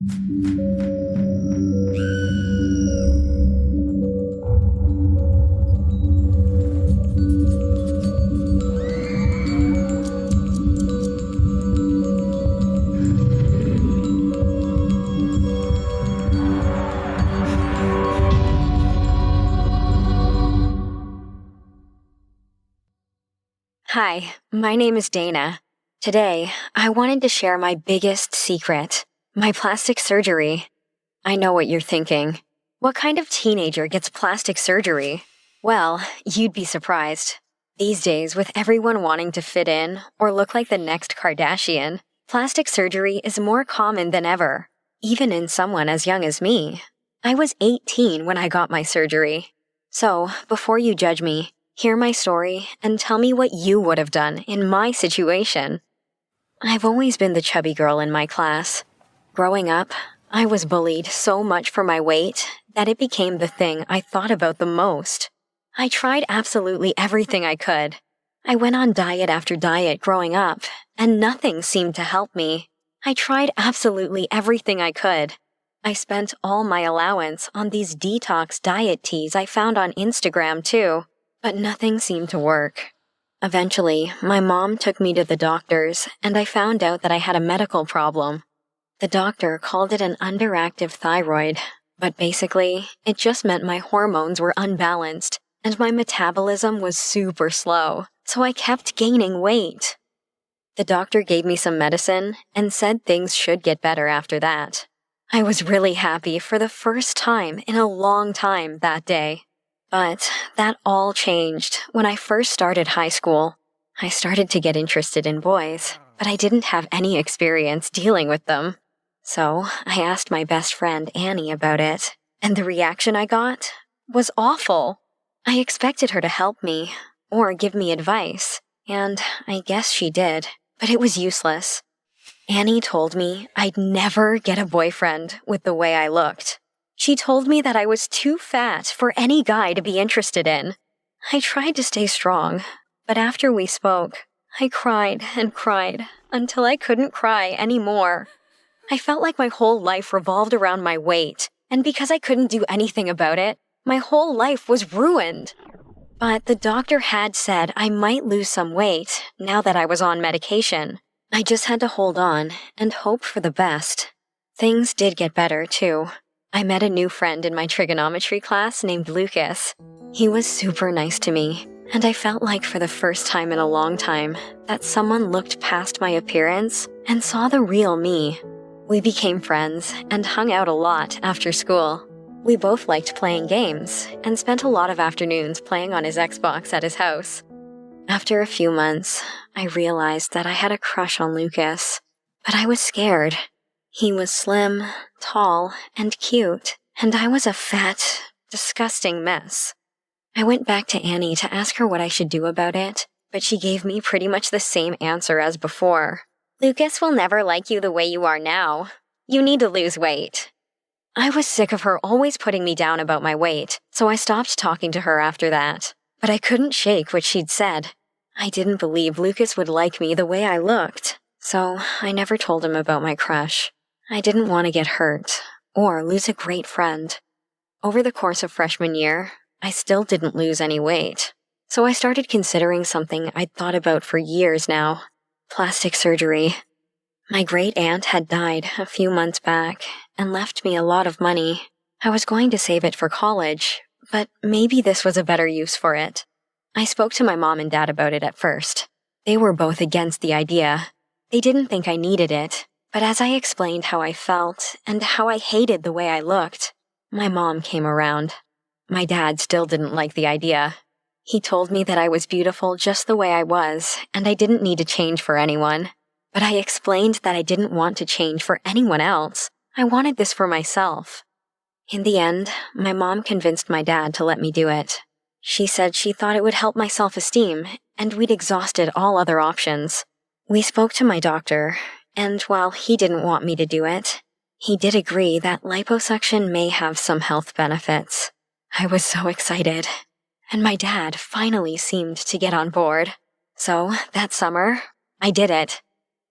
Hi, my name is Dana. Today, I wanted to share my biggest secret, my plastic surgery. I know what you're thinking. What kind of teenager gets plastic surgery? Well, you'd be surprised. These days, with everyone wanting to fit in or look like the next Kardashian, plastic surgery is more common than ever, even in someone as young as me. I was 18 when I got my surgery. So, before you judge me, hear my story and tell me what you would have done in my situation. I've always been the chubby girl in my class. Growing up, I was bullied so much for my weight that it became the thing I thought about the most. I tried absolutely everything I could. I went on diet after diet growing up, and nothing seemed to help me. I tried absolutely everything I could. I spent all my allowance on these detox diet teas I found on Instagram too. But nothing seemed to work. Eventually, my mom took me to the doctors, and I found out that I had a medical problem. The doctor called it an underactive thyroid, but basically, it just meant my hormones were unbalanced, and my metabolism was super slow, so I kept gaining weight. The doctor gave me some medicine and said things should get better after that. I was really happy for the first time in a long time that day. But that all changed when I first started high school. I started to get interested in boys, but I didn't have any experience dealing with them. So I asked my best friend Annie about it, and the reaction I got was awful. I expected her to help me, or give me advice, and I guess she did, but it was useless. Annie told me I'd never get a boyfriend with the way I looked. She told me that I was too fat for any guy to be interested in. I tried to stay strong, but after we spoke, I cried and cried until I couldn't cry anymore. I felt like my whole life revolved around my weight, and because I couldn't do anything about it, my whole life was ruined. But the doctor had said I might lose some weight now that I was on medication. I just had to hold on and hope for the best. Things did get better, too. I met a new friend in my trigonometry class named Lucas. He was super nice to me, and I felt like for the first time in a long time that someone looked past my appearance and saw the real me. We became friends and hung out a lot after school. We both liked playing games and spent a lot of afternoons playing on his Xbox at his house. After a few months, I realized that I had a crush on Lucas, but I was scared. He was slim, tall, and cute, and I was a fat, disgusting mess. I went back to Annie to ask her what I should do about it, but she gave me pretty much the same answer as before. Lucas will never like you the way you are now. You need to lose weight. I was sick of her always putting me down about my weight, so I stopped talking to her after that. But I couldn't shake what she'd said. I didn't believe Lucas would like me the way I looked, so I never told him about my crush. I didn't want to get hurt, or lose a great friend. Over the course of freshman year, I still didn't lose any weight, so I started considering something I'd thought about for years now: plastic surgery. My great-aunt had died a few months back and left me a lot of money. I was going to save it for college, but maybe this was a better use for it. I spoke to my mom and dad about it at first. They were both against the idea. They didn't think I needed it. But as I explained how I felt and how I hated the way I looked, my mom came around. My dad still didn't like the idea. He told me that I was beautiful just the way I was, and I didn't need to change for anyone. But I explained that I didn't want to change for anyone else. I wanted this for myself. In the end, my mom convinced my dad to let me do it. She said she thought it would help my self-esteem, and we'd exhausted all other options. We spoke to my doctor, and while he didn't want me to do it, he did agree that liposuction may have some health benefits. I was so excited, and my dad finally seemed to get on board. So, that summer, I did it.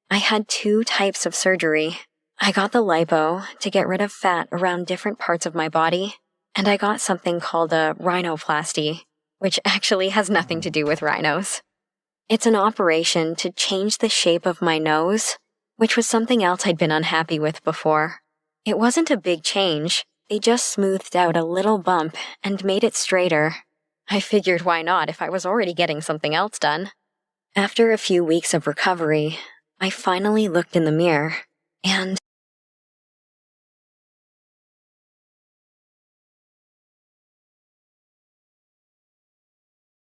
I had 2 types of surgery. I got the lipo to get rid of fat around different parts of my body, and I got something called a rhinoplasty, which actually has nothing to do with rhinos. It's an operation to change the shape of my nose, which was something else I'd been unhappy with before. It wasn't a big change, they just smoothed out a little bump and made it straighter. I figured why not if I was already getting something else done. After a few weeks of recovery, I finally looked in the mirror, and